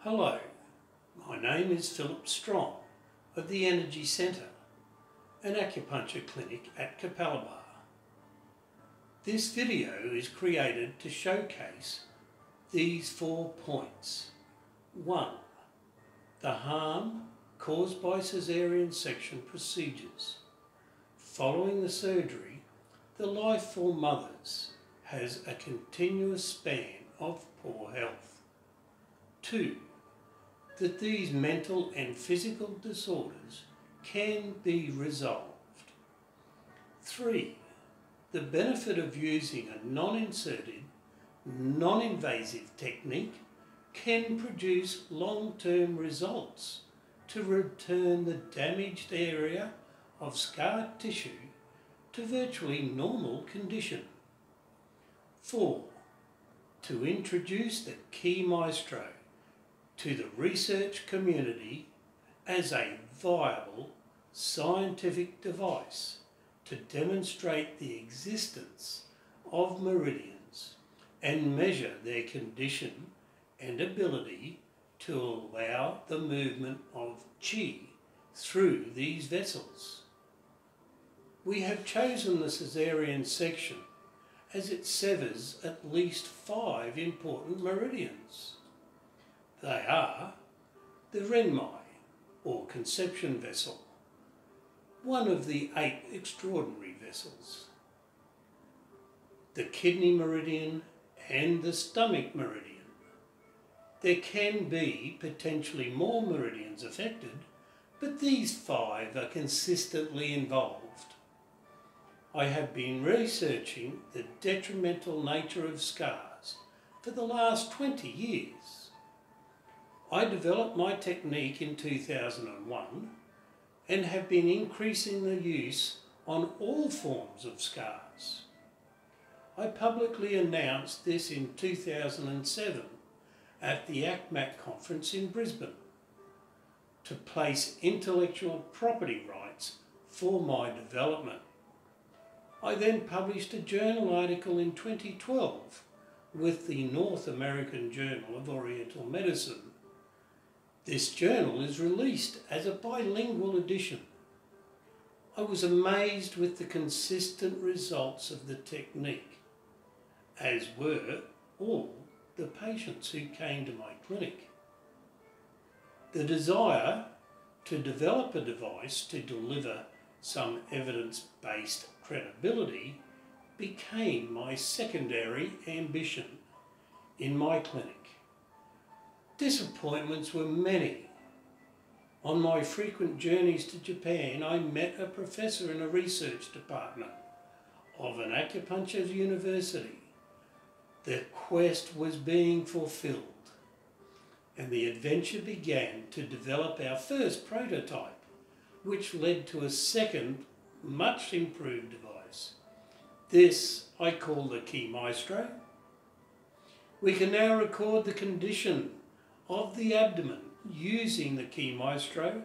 Hello, my name is Philip Strong of the Energy Centre, an acupuncture clinic at Capalaba. This video is created to showcase these 4 points. 1. The harm caused by caesarean section procedures. Following the surgery, the life for mothers has a continuous span of poor health. 2. That these mental and physical disorders can be resolved. 3. The benefit of using a non-inserted, non-invasive technique can produce long-term results to return the damaged area of scar tissue to virtually normal condition. 4. To introduce the key maestro to the research community as a viable scientific device to demonstrate the existence of meridians and measure their condition and ability to allow the movement of qi through these vessels. We have chosen the caesarean section as it severs at least 5 important meridians. They are the Renmai, or conception vessel, one of the 8 extraordinary vessels, the kidney meridian and the stomach meridian. There can be potentially more meridians affected, but these 5 are consistently involved. I have been researching the detrimental nature of scars for the last 20 years. I developed my technique in 2001 and have been increasing the use on all forms of scars. I publicly announced this in 2007 at the ACMAC conference in Brisbane to place intellectual property rights for my development. I then published a journal article in 2012 with the North American Journal of Oriental Medicine. This journal is released as a bilingual edition. I was amazed with the consistent results of the technique, as were all the patients who came to my clinic. The desire to develop a device to deliver some evidence-based credibility became my secondary ambition in my clinic. Disappointments were many. On my frequent journeys to Japan, I met a professor in a research department of an acupuncture university. The quest was being fulfilled, and the adventure began to develop our first prototype, which led to a second, much improved device. This I call the Key Maestro. We can now record the condition of the abdomen using the Key Maestro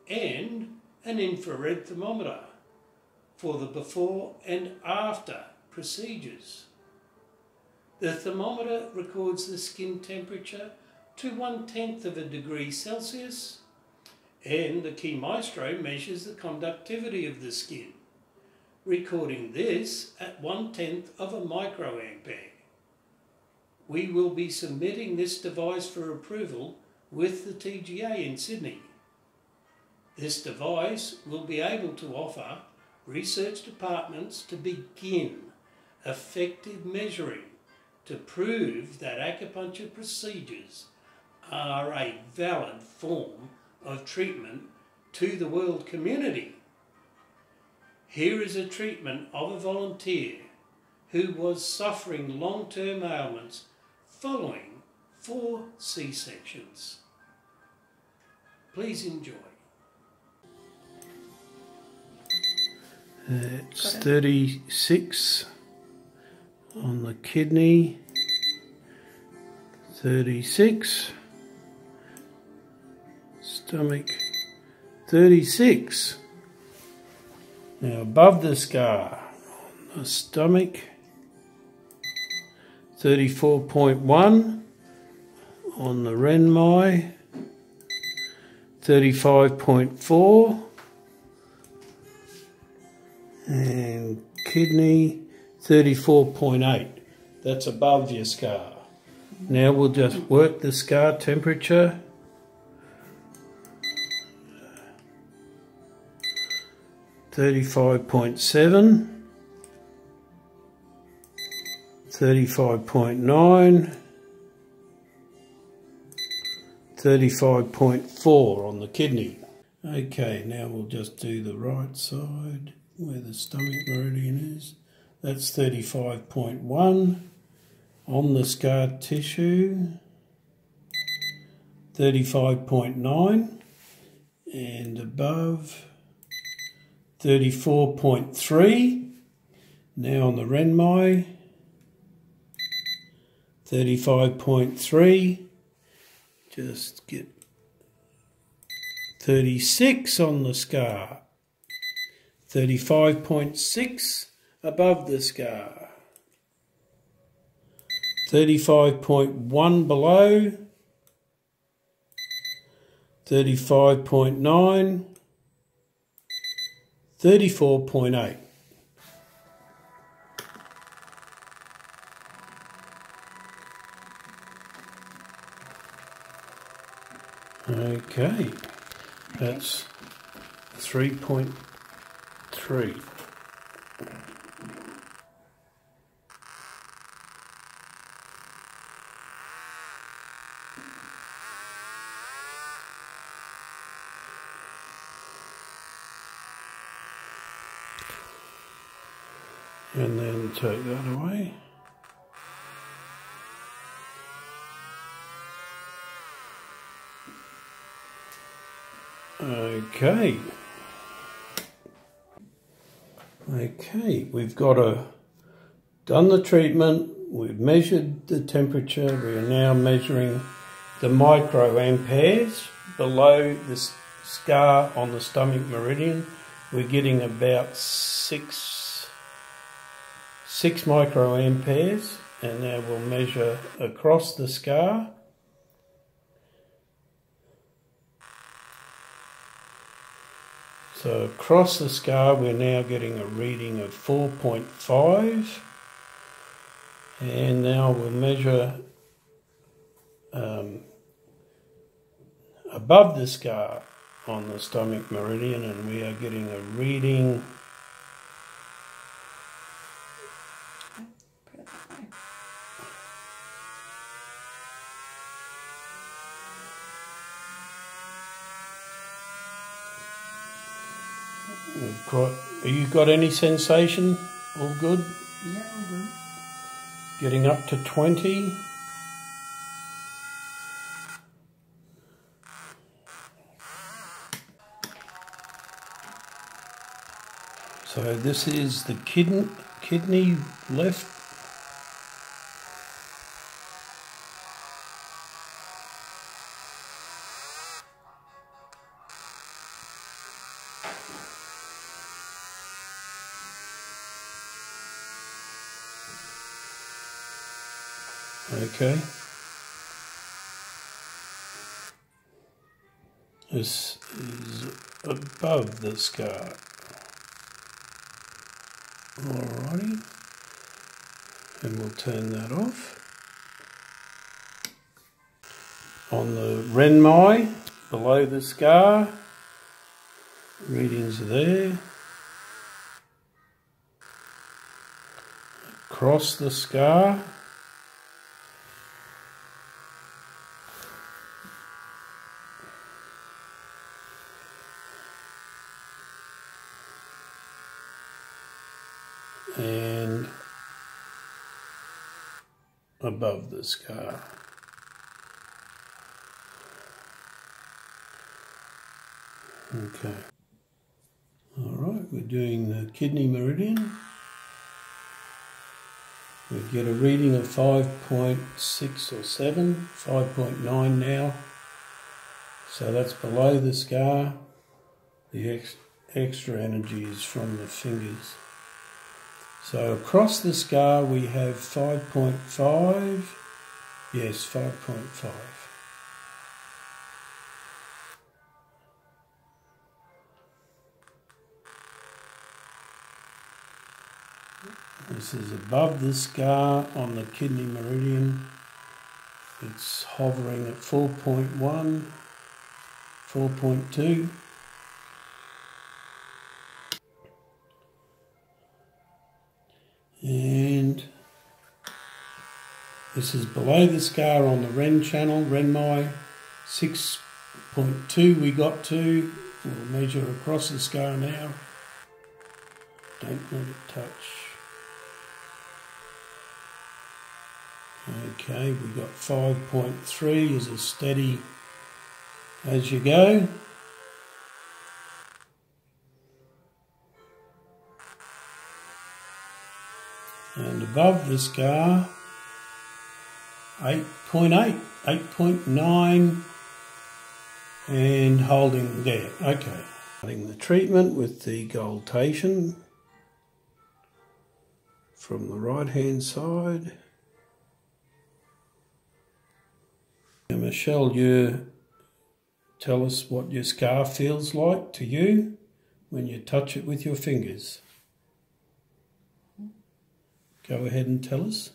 and an infrared thermometer for the before and after procedures. The thermometer records the skin temperature to 1/10 of a degree Celsius, and the Key Maestro measures the conductivity of the skin, recording this at 1/10 of a microampere. We will be submitting this device for approval with the TGA in Sydney. This device will be able to offer research departments to begin effective measuring to prove that acupuncture procedures are a valid form of treatment to the world community. Here is a treatment of a volunteer who was suffering long-term ailments following 4 C-sections. Please enjoy. It's 36 on the kidney, 36, stomach, 36. Now above the scar, on the stomach, 34.1 On the Renmai, 35.4. And kidney, 34.8. That's above your scar. Now we'll just work the scar temperature. 35.7. 35.9. 35.4 on the kidney. Okay, now we'll just do the right side where the stomach meridian is. That's 35.1 on the scar tissue. 35.9 and above 34.3. Now on the Renmai, 35.3. Just get 36 on the scar. 35.6 above the scar. 35.1 below. 35.9. 34.8. Okay, that's 3.3. And then take that away. Okay. Okay, we've done the treatment, we've measured the temperature, we are now measuring the microamperes below the scar on the stomach meridian. We're getting about 6 microamperes, and now we'll measure across the scar. So across the scar we're now getting a reading of 4.5, and now we'll measure above the scar on the stomach meridian, and we are getting a reading you got any sensation? All good? Yeah, all good. Getting up to 20. So this is the kidney left. Okay. This is above the scar. Alrighty. And we'll turn that off. On the Renmai, below the scar, readings are there. Across the scar. And above the scar. Okay. All right, we're doing the kidney meridian. We get a reading of 5.6 or 7, 5.9 now. So that's below the scar. The extra energy is from the fingers. So across the scar we have 5.5, yes, 5.5. This is above the scar on the kidney meridian. It's hovering at 4.1, 4.2. And this is below the scar on the Ren channel, Renmai 6.2 we got to. We'll measure across the scar now. Don't let it touch. Okay, we got 5.3 is as steady as you go. And above the scar, 8.8, 8.9, and holding there. Okay. Starting the treatment with the gold Teishin from the right hand side. And Michelle, you tell us what your scar feels like to you when you touch it with your fingers. Go ahead and tell us.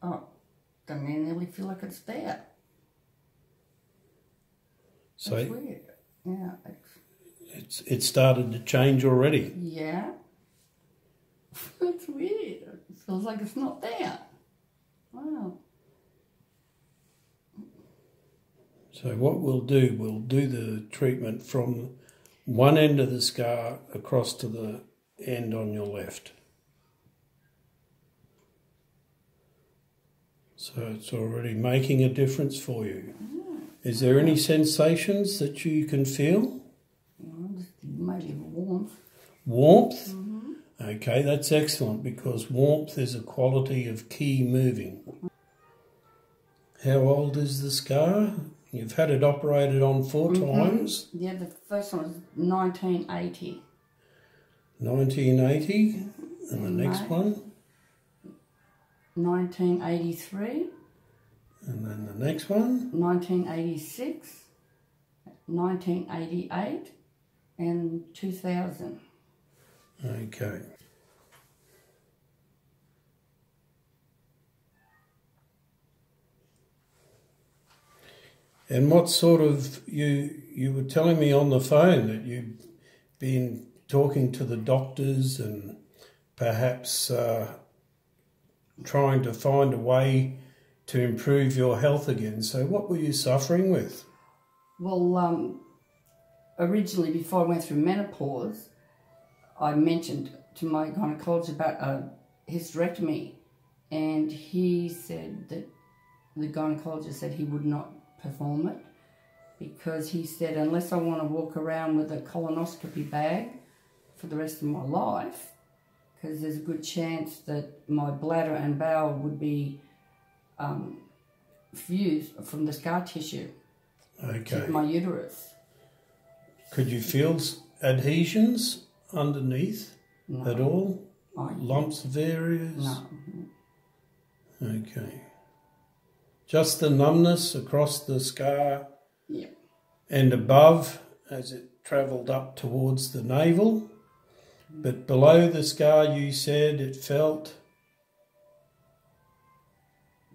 Oh, don't you nearly feel like it's there? So it's weird. Yeah. It started to change already. Yeah. It's weird. It feels like it's not there. Wow. So what we'll do the treatment from one end of the scar across to the end on your left. So it's already making a difference for you. Is there any sensations that you can feel? Just maybe warmth. Warmth? Mm-hmm. Okay, that's excellent because warmth is a quality of qi moving. How old is the scar? You've had it operated on 4 times? Yeah, the first one was 1980. 1980, and the next one? 1983. And then the next one? 1986, 1988, and 2000. Okay. And what sort of, you were telling me on the phone that you'd been talking to the doctors and perhaps trying to find a way to improve your health again. So what were you suffering with? Well, originally before I went through menopause, I mentioned to my gynecologist about a hysterectomy, and he said that the gynecologist said he would not perform it because he said unless I want to walk around with a colonoscopy bag for the rest of my life, because there's a good chance that my bladder and bowel would be fused from the scar tissue to my uterus. Could you feel adhesions underneath at all? Lumps of areas? No. Okay. Just the numbness across the scar? Yeah. And above as it travelled up towards the navel? But below the scar you said it felt?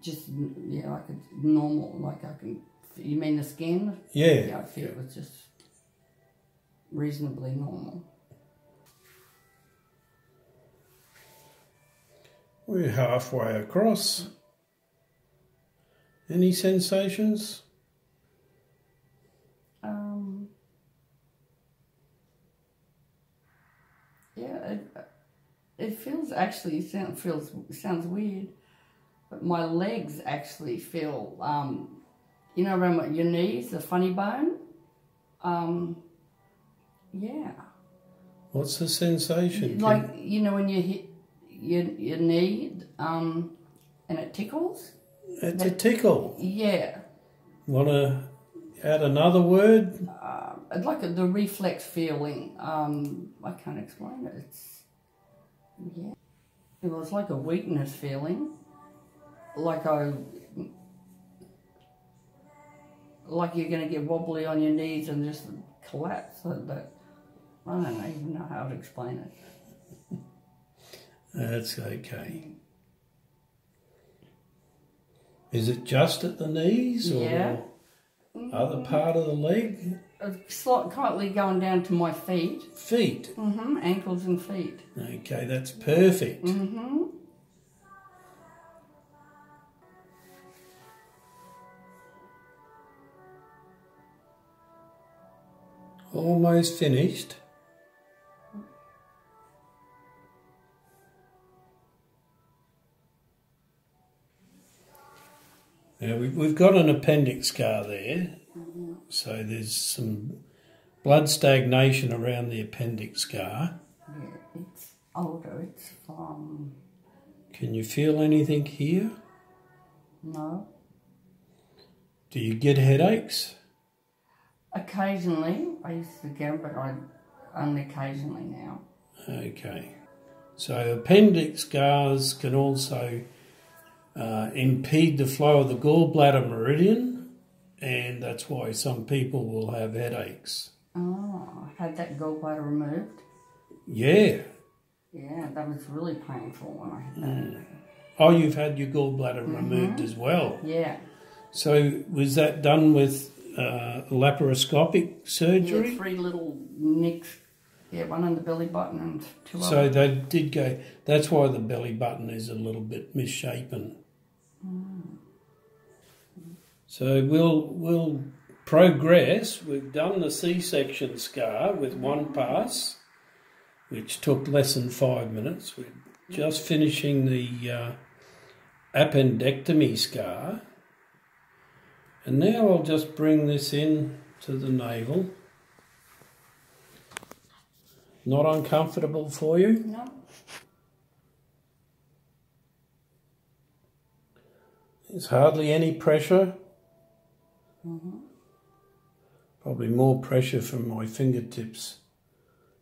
Just, yeah, like it's normal, like I can, you mean the skin? Yeah. Yeah, I feel it's just reasonably normal. We're halfway across. Any sensations? Yeah, it feels actually, sounds weird, but my legs actually feel, you know, around your knees, the funny bone. Yeah. What's the sensation? Like, you know, when you hit your knee, and it tickles? It's a tickle. Yeah. Want to add another word? It's like the reflex feeling. I can't explain it. It's, yeah. It was like a weakness feeling. Like you're going to get wobbly on your knees and just collapse like that. I don't even know how to explain it. That's okay. Is it just at the knees or other part of the leg? It's slightly going down to my feet. Feet? Ankles and feet. Okay, that's perfect. Almost finished. Now we've got an appendix scar there, so there's some blood stagnation around the appendix scar. Yeah, it's older. It's from... Can you feel anything here? No. Do you get headaches? Occasionally. I used to get them, but I only occasionally now. Okay. So appendix scars can also impede the flow of the gallbladder meridian, and that's why some people will have headaches. Oh, I had that gallbladder removed. Yeah. Yeah, that was really painful when I had that. Oh, you've had your gallbladder removed as well? Yeah. So was that done with laparoscopic surgery? Yeah, 3 little nicks. Yeah, one on the belly button and 2 So they did go, that's why the belly button is a little bit misshapen. So we'll progress. We've done the C-section scar with 1 pass, which took less than 5 minutes. We're just finishing the appendectomy scar. And now I'll just bring this in to the navel. Not uncomfortable for you? No. There's hardly any pressure. Probably more pressure from my fingertips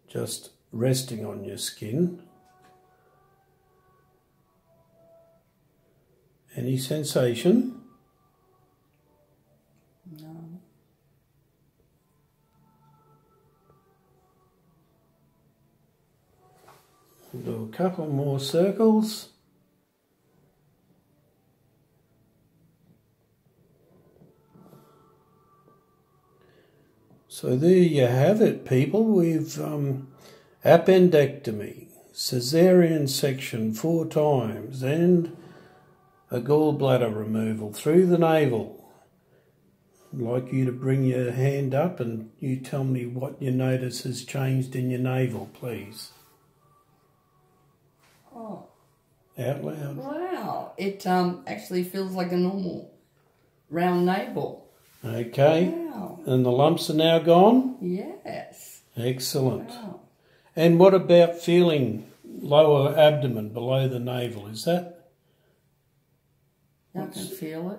just resting on your skin. Any sensation? No. We'll do a couple more circles. So there you have it, people. We've appendectomy, caesarean section 4 times, and a gallbladder removal through the navel. I'd like you to bring your hand up and you tell me what you notice has changed in your navel, please. Oh. Out loud. Wow. It actually feels like a normal round navel. Okay. Wow. And the lumps are now gone? Yes. Excellent. Wow. And what about feeling lower abdomen below the navel? Is that? I can feel it.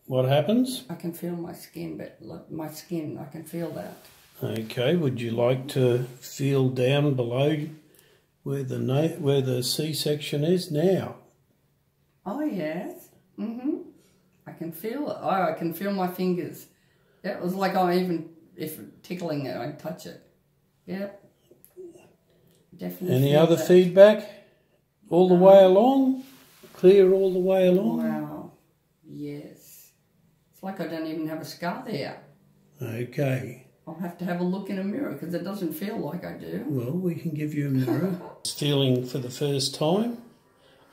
What happens? I can feel my skin, but look, my skin, I can feel that. Okay, would you like to feel down below where the C-section is now? Oh, yes. I can feel it. Oh, I can feel my fingers. It was like if tickling it, I touch it. Yep. Definitely. Any other feedback? All the way along? Clear all the way along? Wow. Yes. It's like I don't even have a scar there. Okay. I'll have to have a look in a mirror because it doesn't feel like I do. Well, we can give you a mirror. Feeling for the first time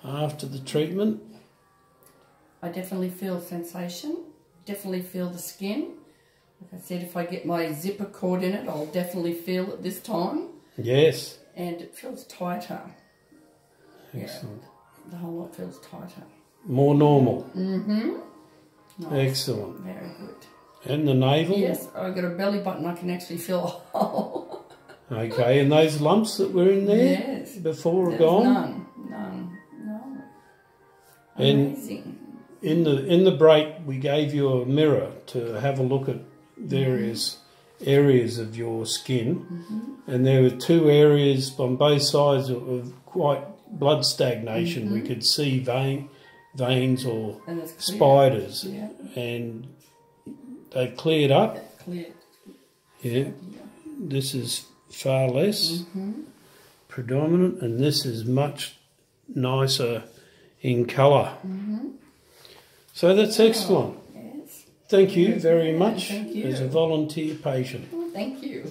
after the treatment? I definitely feel sensation. Definitely feel the skin. Like I said, if I get my zipper cord in it, I'll definitely feel it this time. Yes. And it feels tighter. Excellent. Yeah, the whole lot feels tighter. More normal? Nice. Excellent. Very good. And the navel? Yes, I've got a belly button. I can actually feel a hole. Okay, and those lumps that were in there Yes. before are There's gone? None. No. And amazing. in the break, we gave you a mirror to have a look at various areas of your skin, and there were 2 areas on both sides of quite blood stagnation. We could see veins or spiders, and they cleared up. Cleared. Yeah, this is far less predominant, and this is much nicer in colour. So that's excellent. Yes. Thank you very much Thank you. as a volunteer patient. Thank you.